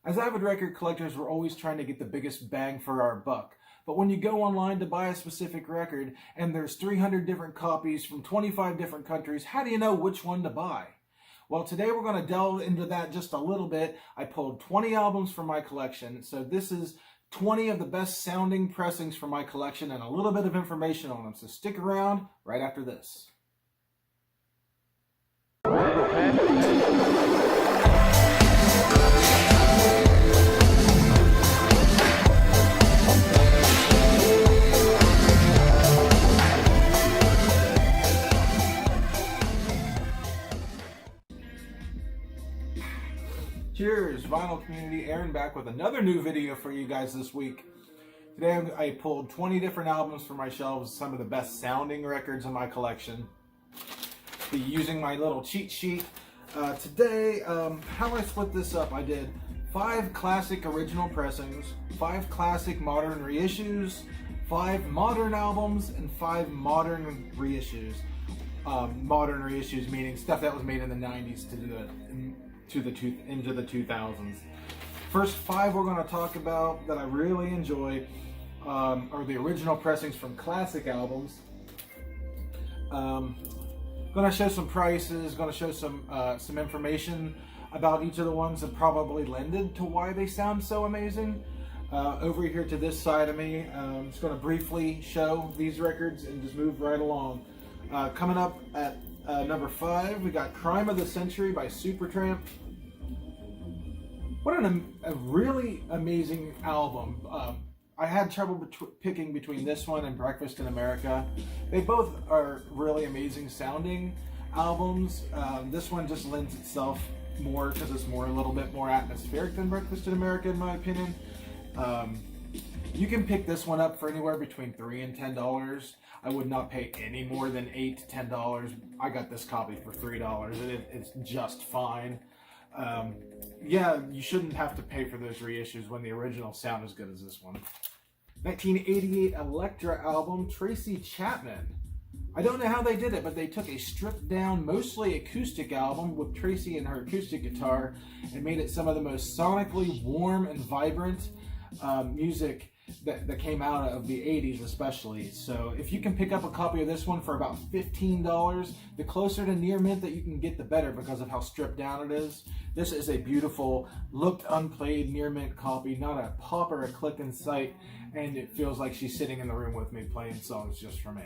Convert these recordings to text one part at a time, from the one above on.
As avid record collectors, we're always trying to get the biggest bang for our buck. But when you go online to buy a specific record and there's 300 different copies from 25 different countries, how do you know which one to buy? Well, today we're going to delve into that just a little bit. I pulled 20 albums from my collection, so this is 20 of the best sounding pressings from my collection and a little bit of information on them. So stick around right after this. Cheers, vinyl community. Aaron back with another new video for you guys this week. Today I pulled 20 different albums from my shelves, some of the best sounding records in my collection. Be using my little cheat sheet. Today, how I split this up, I did 5 classic original pressings, 5 classic modern reissues, 5 modern albums, and 5 modern reissues. Modern reissues meaning stuff that was made in the 90s into the 2000s. First 5 we're going to talk about that I really enjoy are the original pressings from classic albums. Going to show some prices, going to show some information about each of the ones that probably lended to why they sound so amazing. Over here to this side of me, I'm just going to briefly show these records and just move right along. Coming up at number 5, we got Crime of the Century by Supertramp. What a really amazing album. I had trouble picking between this one and Breakfast in America. They both are really amazing sounding albums. This one just lends itself more because it's a little bit more atmospheric than Breakfast in America, in my opinion. You can pick this one up for anywhere between $3 and $10. I would not pay any more than $8 to $10. I got this copy for $3 and it's just fine. Yeah, you shouldn't have to pay for those reissues when the original sound as good as this one. 1988 Elektra album, Tracy Chapman. I don't know how they did it, but they took a stripped down, mostly acoustic album with Tracy and her acoustic guitar and made it some of the most sonically warm and vibrant music that came out of the 80s especially. So if you can pick up a copy of this one for about $15, the closer to near mint that you can get, the better because of how stripped down it is. This is a beautiful, looked unplayed near mint copy, not a pop or a click in sight, and it feels like she's sitting in the room with me playing songs just for me.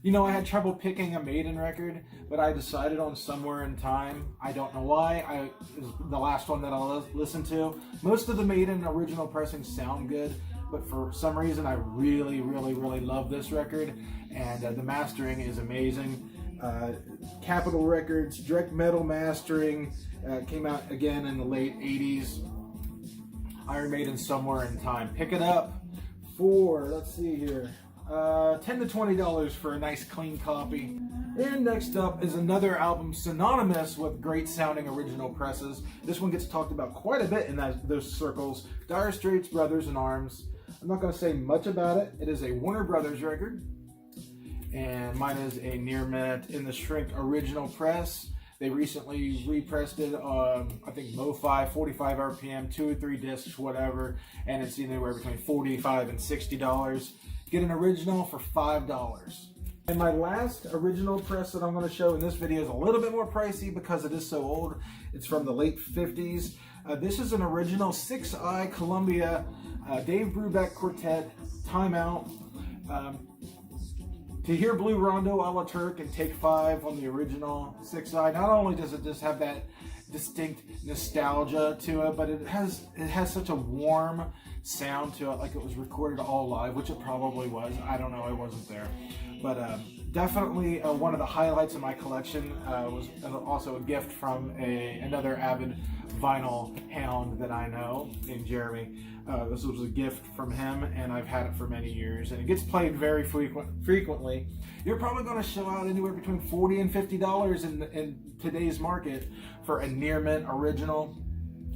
You know, I had trouble picking a Maiden record, but I decided on Somewhere in Time. I don't know why. It was the last one that I'll listen to. Most of the Maiden original pressings sound good, but for some reason I really love this record, and the mastering is amazing. Capitol Records, direct metal mastering, came out again in the late 80s. Iron Maiden, Somewhere in Time. Pick it up for, let's see here, $10 to $20 for a nice clean copy. And next up is another album synonymous with great sounding original presses. This one gets talked about quite a bit in those circles. Dire Straits, Brothers in Arms. I'm not going to say much about it. It is a Warner Brothers record, and mine is a near mint in the shrink original press. They recently repressed it on, I think, Mo-Fi, 45 RPM, 2 or 3 discs, whatever, and it's anywhere between $45 and $60. Get an original for $5. And my last original press that I'm going to show in this video is a little bit more pricey because it is so old. It's from the late 50s. This is an original 6i Columbia Dave Brubeck Quartet, Time Out. To hear Blue Rondo a la Turk and Take 5 on the original 6i, not only does it just have that distinct nostalgia to it, but it has such a warm sound to it, like it was recorded all live, which it probably was. I don't know, I wasn't there. But definitely one of the highlights of my collection. Was also a gift from another avid vinyl hound that I know named Jeremy. This was a gift from him, and I've had it for many years, and it gets played very frequently. You're probably going to shell out anywhere between $40 and $50 in today's market for a near mint original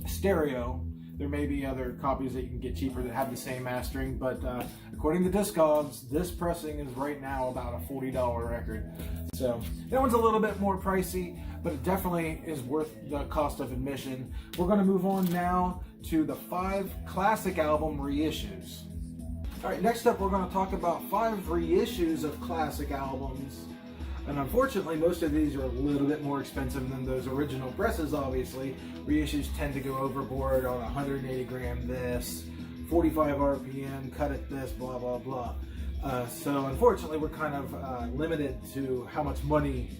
stereo There may be other copies that you can get cheaper that have the same mastering, but according to Discogs, this pressing is right now about a $40 record. So that one's a little bit more pricey, but it definitely is worth the cost of admission. We're going to move on now to the 5 classic album reissues. All right, next up we're going to talk about 5 reissues of classic albums. And unfortunately, most of these are a little bit more expensive than those original presses, obviously. Reissues tend to go overboard on 180 gram this, 45 RPM, cut it this, blah, blah, blah. So unfortunately, we're kind of limited to how much money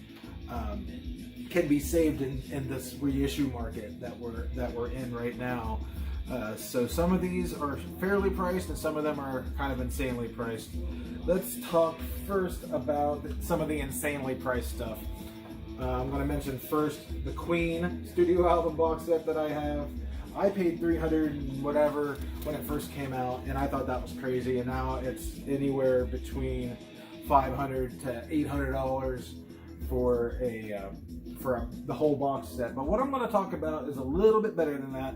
can be saved in this reissue market that we're in right now. So some of these are fairly priced and some of them are kind of insanely priced. Let's talk first about some of the insanely priced stuff. I'm going to mention first the Queen studio album box set that I have. I paid $300 and whatever when it first came out, and I thought that was crazy, and now it's anywhere between $500 to $800 for the whole box set. But what I'm going to talk about is a little bit better than that.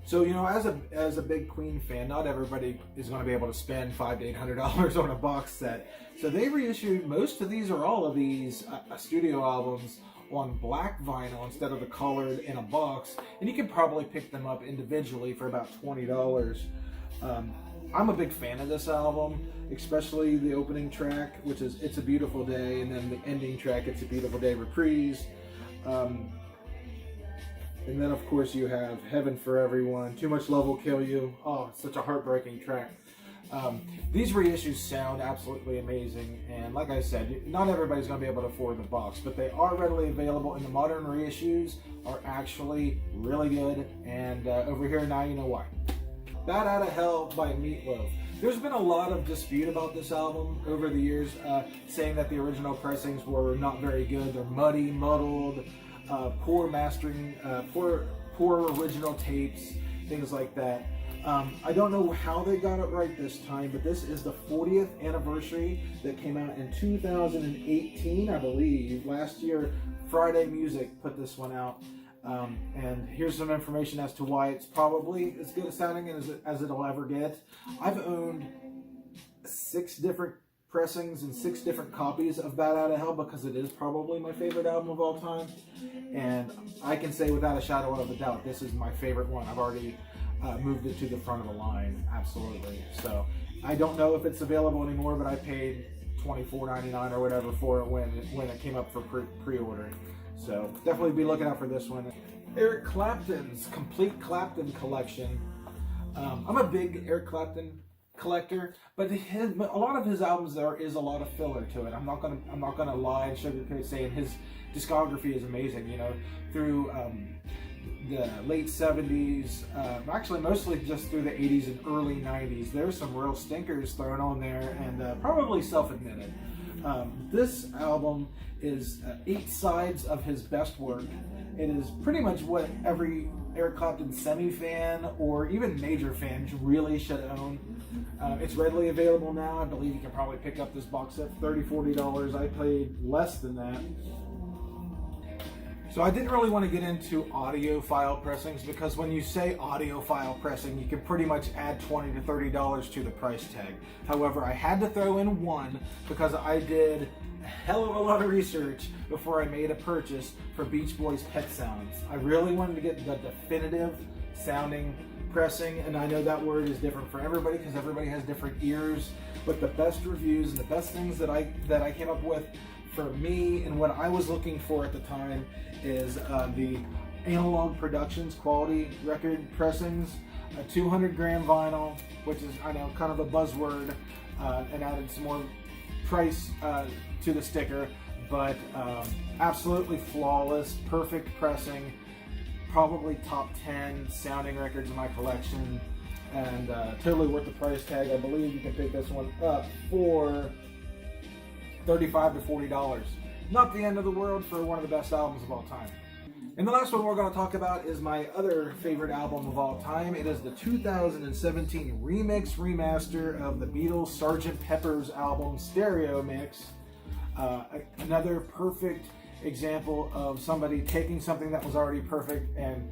So, you know, as a big Queen fan, not everybody is going to be able to spend $500 to $800 on a box set. So they reissued most of these or all of these studio albums on black vinyl instead of the colored in a box, and you can probably pick them up individually for about $20. I'm a big fan of this album, especially the opening track, which is It's a Beautiful Day, and then the ending track, It's a Beautiful Day Reprise. And then, of course, you have Heaven for Everyone, Too Much Love Will Kill You. Oh, it's such a heartbreaking track. These reissues sound absolutely amazing, and like I said, not everybody's going to be able to afford the box, but they are readily available, and the modern reissues are actually really good, and over here now you know why. Bat Outta Hell by Meatloaf. There's been a lot of dispute about this album over the years, saying that the original pressings were not very good. They're muddy, muddled, poor mastering, poor original tapes, things like that. I don't know how they got it right this time, but this is the 40th anniversary that came out in 2018, I believe. Last year, Friday Music put this one out. And here's some information as to why it's probably as good a sounding as it'll ever get. I've owned 6 different pressings and 6 different copies of Bat Outta Hell because it is probably my favorite album of all time. And I can say without a shadow of a doubt, this is my favorite one. I've already moved it to the front of the line, absolutely. So I don't know if it's available anymore, but I paid $24.99 or whatever for it when it came up for pre-ordering. So definitely be looking out for this one. Eric Clapton's Complete Clapton Collection. I'm a big Eric Clapton collector, but a lot of his albums, there is a lot of filler to it. I'm not gonna lie and sugarcoat saying his discography is amazing. You know, through the late 70s, actually mostly just through the 80s and early 90s, there's some real stinkers thrown on there, and probably self-admitted. This album is 8 sides of his best work. It is pretty much what every Eric Clapton semi-fan or even major fan really should own. It's readily available now. I believe you can probably pick up this box set for $30, $40. I paid less than that. So I didn't really want to get into audiophile pressings because when you say audiophile pressing, you can pretty much add $20 to $30 to the price tag. However, I had to throw in one because I did a hell of a lot of research before I made a purchase for Beach Boys' Pet Sounds. I really wanted to get the definitive sounding pressing, and I know that word is different for everybody because everybody has different ears, but the best reviews and the best things that I came up with for me and what I was looking for at the time is the Analog Productions quality record pressings, a 200 gram vinyl, which is, I know, kind of a buzzword, and added some more price to the sticker, but absolutely flawless, perfect pressing, probably top 10 sounding records in my collection, and totally worth the price tag. I believe you can pick this one up for $35 to $40. Not the end of the world for one of the best albums of all time. And the last one we're going to talk about is my other favorite album of all time. It is the 2017 remix remaster of the Beatles' Sgt. Pepper's album Stereo Mix. Another perfect example of somebody taking something that was already perfect and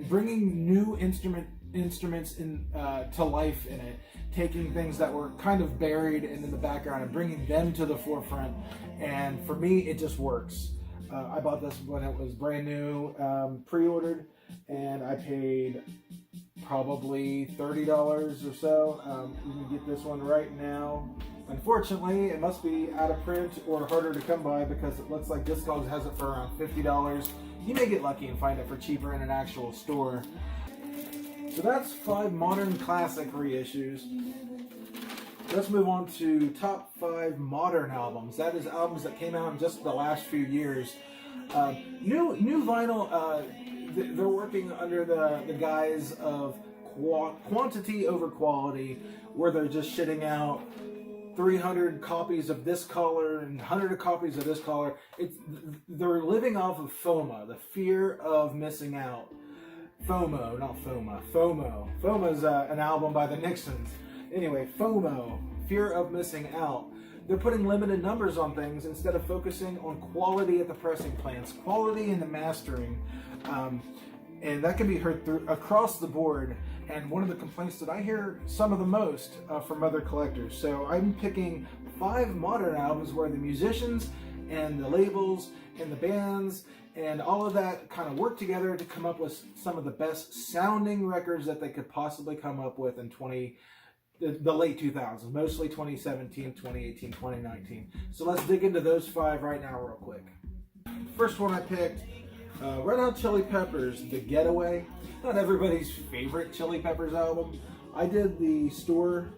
bringing new instrument instruments to life in it, taking things that were kind of buried and in the background and bringing them to the forefront. And for me, it just works. I bought this when it was brand new, pre-ordered, and I paid probably $30 or so. You can get this one right now. Unfortunately, it must be out of print or harder to come by, because it looks like Discogs has it for around $50. You may get lucky and find it for cheaper in an actual store. So that's 5 modern classic reissues. Let's move on to top 5 modern albums. That is albums that came out in just the last few years. New vinyl, they're working under the guise of quantity over quality, where they're just shitting out 300 copies of this color and 100 copies of this color. They're living off of FOMA, the fear of missing out. FOMO, not FOMA. FOMO. FOMA is an album by the Nixons. Anyway, FOMO, fear of missing out. They're putting limited numbers on things instead of focusing on quality at the pressing plants, quality in the mastering. And that can be heard across the board. And one of the complaints that I hear some of the most from other collectors. So I'm picking 5 modern albums where the musicians and the labels and the bands and all of that kind of work together to come up with some of the best sounding records that they could possibly come up with in the late 2000s, mostly 2017, 2018, 2019. So let's dig into those 5 right now real quick. First one I picked, Red Hot Chili Peppers, The Getaway. Not everybody's favorite Chili Peppers album. I did the store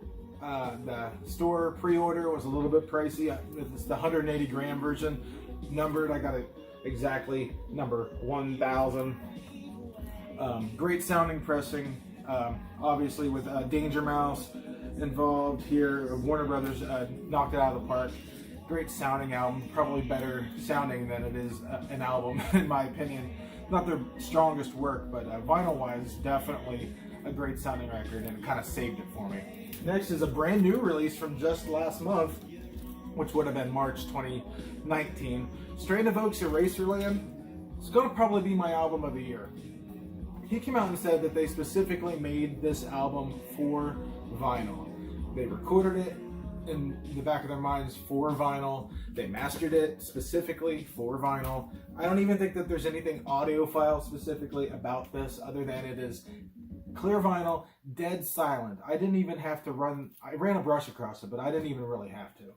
pre-order. Was a little bit pricey. It's the 180 gram version, numbered. I got it exactly number 1000. Great sounding pressing. Obviously with Danger Mouse involved here. Warner Brothers knocked it out of the park. Great sounding album, probably better sounding than it is an album in my opinion. Not their strongest work, but vinyl-wise, definitely a great sounding record, and it kind of saved it for me. Next is a brand new release from just last month, which would have been March 2019. Strain of Oak's Eraserland. It's going to probably be my album of the year. He came out and said that they specifically made this album for vinyl. They recorded it in the back of their minds for vinyl. They mastered it specifically for vinyl. I don't even think that there's anything audiophile specifically about this other than it is clear vinyl, dead silent. I didn't even have to I ran a brush across it, but I didn't even really have to.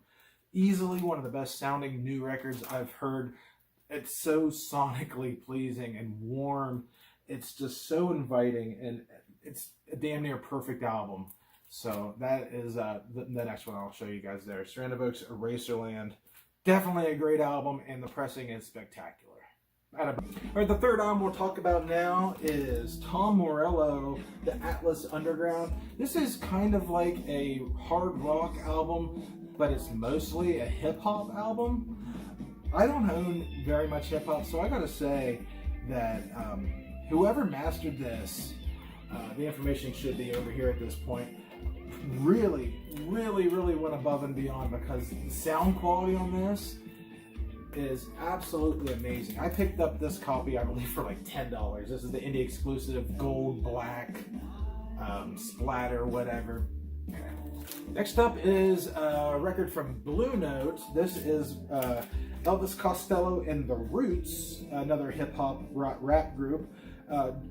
Easily one of the best sounding new records I've heard. It's so sonically pleasing and warm. It's just so inviting, and it's a damn near perfect album. So that is the next one I'll show you guys there. Strand of Oak's Eraserland. Definitely a great album, and the pressing is spectacular. All right, the third album we'll talk about now is Tom Morello, The Atlas Underground. This is kind of like a hard rock album, but it's mostly a hip-hop album. I don't own very much hip-hop, so I gotta say that whoever mastered this, the information should be over here at this point, really went above and beyond, because the sound quality on this is absolutely amazing. I picked up this copy, I believe, for like $10. This is the indie exclusive gold black splatter, whatever. Next up is a record from Blue Note. This is Elvis Costello and The Roots, another hip-hop rap group.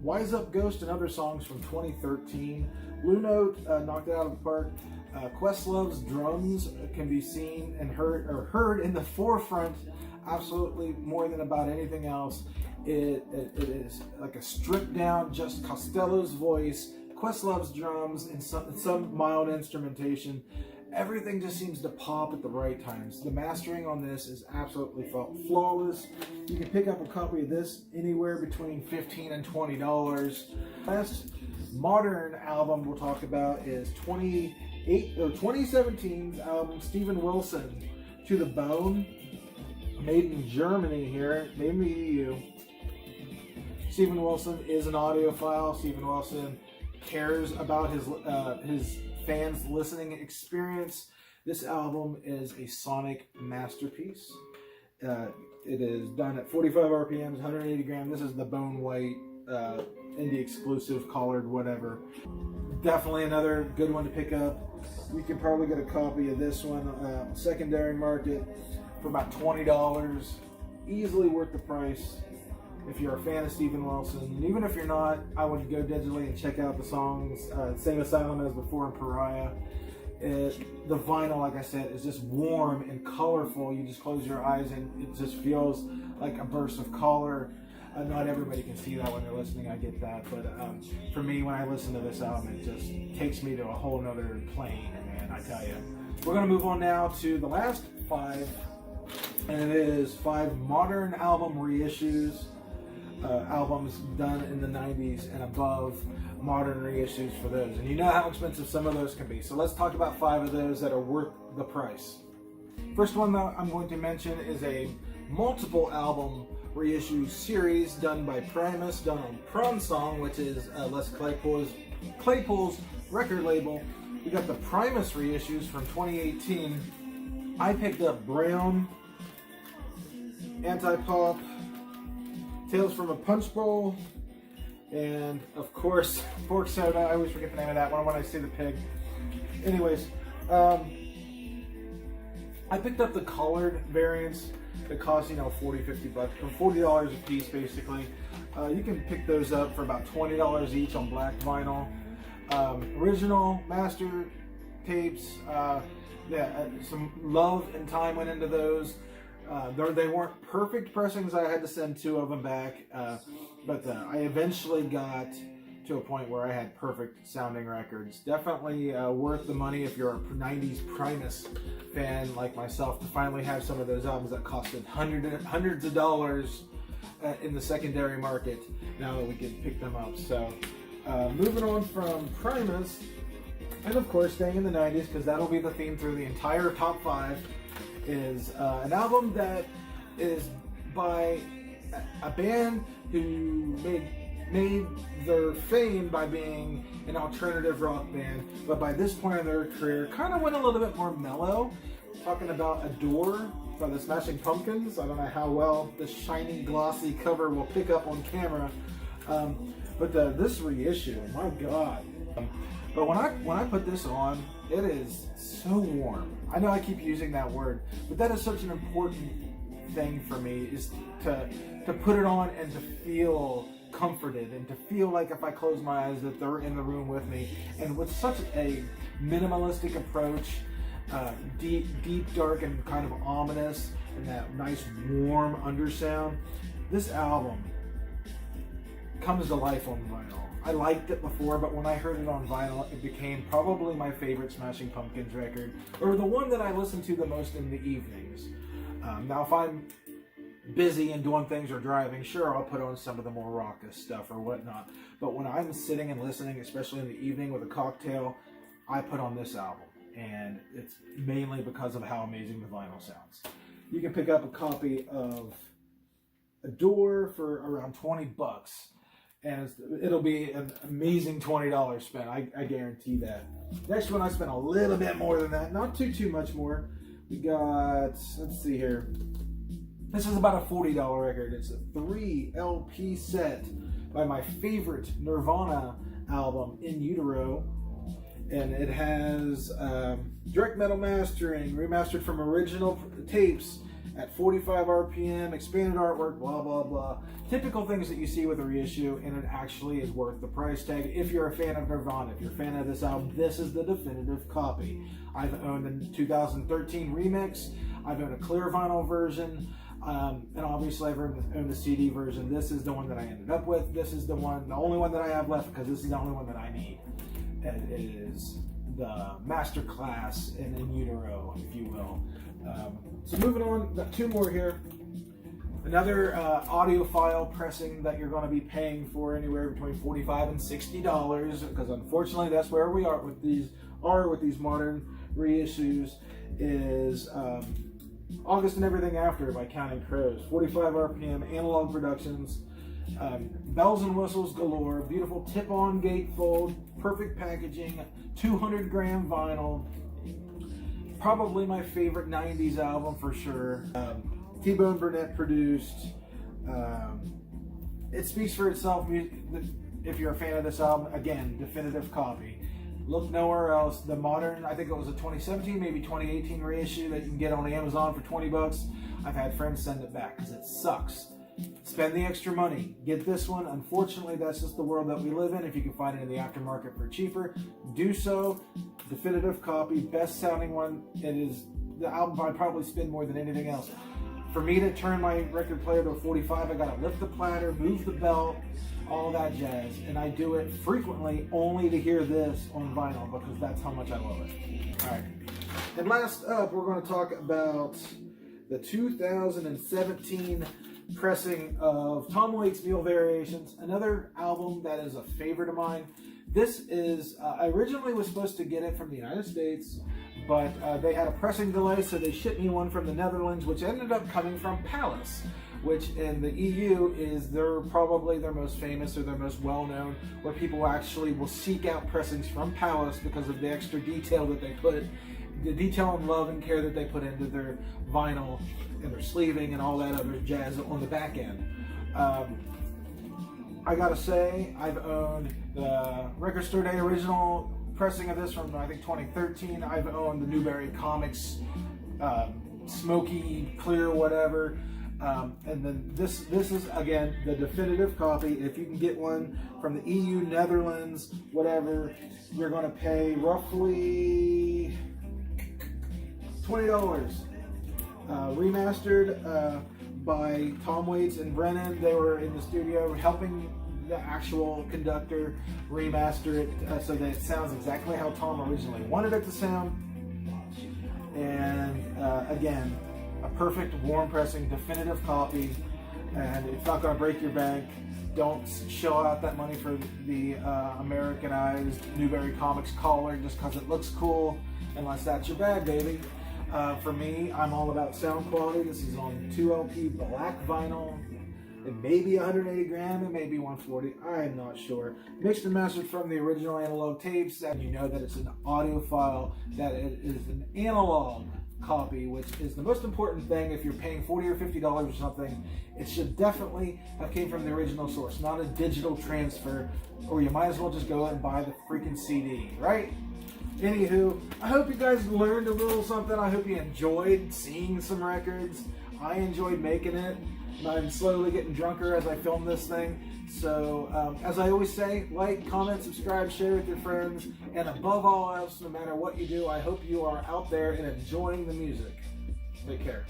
Wise Up Ghost and other songs from 2013. Blue Note knocked it out of the park. Questlove's drums can be seen and heard in the forefront absolutely more than about anything else. It is like a stripped down, just Costello's voice, Questlove's drums, and some mild instrumentation. Everything just seems to pop at the right times. The mastering on this is absolutely flawless. You can pick up a copy of this anywhere between $15 and $20. Last modern album we'll talk about is 2017's album, Steven Wilson, To the Bone. Made in Germany here, made in the EU. Steven Wilson is an audiophile. Steven Wilson cares about his fans' listening experience. This album is a sonic masterpiece. It is done at 45 RPMs, 180 grams. This is the bone white indie exclusive, collared, whatever. Definitely another good one to pick up. You can probably get a copy of this one, secondary market, for about $20. Easily worth the price if you're a fan of Steven Wilson. And even if you're not, I would go digitally and check out the songs. Same Asylum as before and Pariah. The vinyl, like I said, is just warm and colorful. You just close your eyes and it just feels like a burst of color. Not everybody can see that when they're listening, I get that. But for me, when I listen to this album, it just takes me to a whole nother plane, man, I tell you. We're going to move on now to the last 5, and it is 5 modern album reissues. Albums done in the 90s and above, modern reissues for those. And you know how expensive some of those can be. So let's talk about 5 of those that are worth the price. First one that I'm going to mention is a multiple album reissue series done by Primus, done on Prom Song, which is Les Claypool's record label. We got the Primus reissues from 2018. I picked up Brown, Anti-Pop, Tales from a Punch Bowl, and of course Pork Soda. I always forget the name of that one when I see the pig. Anyways, I picked up the colored variants that cost, $40-50 or $40 a piece basically. You can pick those up for about $20 each on black vinyl. Original master tapes, some love and time went into those. They weren't perfect pressings. I had to send 2 of them back, but I eventually got to a point where I had perfect sounding records. Definitely worth the money if you're a 90s Primus fan like myself, to finally have some of those albums that costed hundreds of dollars in the secondary market, now that we can pick them up. So moving on from Primus, and of course staying in the 90s, because that'll be the theme through the entire top 5, is an album that is by a band who made their fame by being an alternative rock band, but by this point in their career kind of went a little bit more mellow. Talking about Adore by the Smashing Pumpkins. I don't know how well this shiny glossy cover will pick up on camera, but this reissue, my god. But when I put this on, it is so warm. I know I keep using that word, but that is such an important thing for me, is to put it on and to feel comforted, and to feel like if I close my eyes that they're in the room with me. And with such a minimalistic approach, deep, dark, and kind of ominous, and that nice warm undersound, this album comes to life on vinyl. I liked it before, but when I heard it on vinyl, it became probably my favorite Smashing Pumpkins record, or the one that I listen to the most in the evenings. Now, if I'm busy and doing things or driving, sure, I'll put on some of the more raucous stuff or whatnot. But when I'm sitting and listening, especially in the evening with a cocktail, I put on this album. And it's mainly because of how amazing the vinyl sounds. You can pick up a copy of Adore for around $20. And it'll be an amazing $20 spent. I guarantee that. Next one, I spent a little bit more than that. Not too much more. We got, let's see here. This is about a $40 record. It's a 3 LP set by my favorite Nirvana album, In Utero. And it has direct metal mastering, remastered from original tapes at 45 RPM, expanded artwork, blah, blah, blah. Typical things that you see with a reissue, and it actually is worth the price tag. If you're a fan of Nirvana, if you're a fan of this album, this is the definitive copy. I've owned the 2013 remix. I've owned a clear vinyl version. And obviously I've owned the CD version. This is the one that I ended up with. This is the only one that I have left, because this is the only one that I need. And it is the Masterclass in Utero, if you will. So moving on, got 2 more here. Another audiophile pressing that you're going to be paying for anywhere between $45 and $60, because unfortunately that's where we are with these modern reissues, is August and Everything After by Counting Crows. 45 RPM, Analog Productions. Bells and whistles galore, beautiful tip-on gatefold, perfect packaging, 200-gram vinyl. Probably my favorite 90s album for sure. T-Bone Burnett produced. It speaks for itself. if you're a fan of this album, again, definitive copy. Look nowhere else. The modern, I think it was a 2017, maybe 2018 reissue that you can get on Amazon for 20 bucks. I've had friends send it back because it sucks. Spend the extra money. Get this one. Unfortunately, that's just the world that we live in. If you can find it in the aftermarket for cheaper, do so. Definitive copy, best sounding one. It is the album I probably spend more than anything else. For me to turn my record player to a 45, I gotta lift the platter, move the belt, all that jazz. And I do it frequently only to hear this on vinyl because that's how much I love it. All right. And last up, we're going to talk about the 2017 pressing of Tom Waits' Mule Variations, another album that is a favorite of mine. This is, I originally was supposed to get it from the United States, but they had a pressing delay, so they shipped me one from the Netherlands, which ended up coming from Palace, which in the EU is probably their most famous or their most well-known, where people actually will seek out pressings from Palace because of the extra detail that they put, the detail and love and care that they put into their vinyl and their sleeving and all that other jazz on the back end. I gotta say, I've owned the Record Store Day original pressing of this from I think 2013. I've owned the Newberry Comics smoky clear whatever, and then this is again the definitive copy. If you can get one from the EU, Netherlands, whatever, you're going to pay roughly $20. Remastered by Tom Waits and Brennan. They were in the studio helping the actual conductor remaster it so that it sounds exactly how Tom originally wanted it to sound. And again, a perfect warm pressing definitive copy, and it's not going to break your bank. Don't shell out that money for the Americanized Newberry Comics collar just because it looks cool, unless that's your bag, baby. For me, I'm all about sound quality. This is on 2LP black vinyl. It may be 180 gram, it may be 140, I'm not sure. Mixed and mastered from the original analog tapes, and you know that it's an audio file, that it is an analog copy, which is the most important thing. If you're paying $40 or $50 or something, it should definitely have came from the original source, not a digital transfer, or you might as well just go and buy the freaking CD, right? Anywho, I hope you guys learned a little something. I hope you enjoyed seeing some records. I enjoyed making it. I'm slowly getting drunker as I film this thing. So, as I always say, like, comment, subscribe, share with your friends. And above all else, no matter what you do, I hope you are out there and enjoying the music. Take care.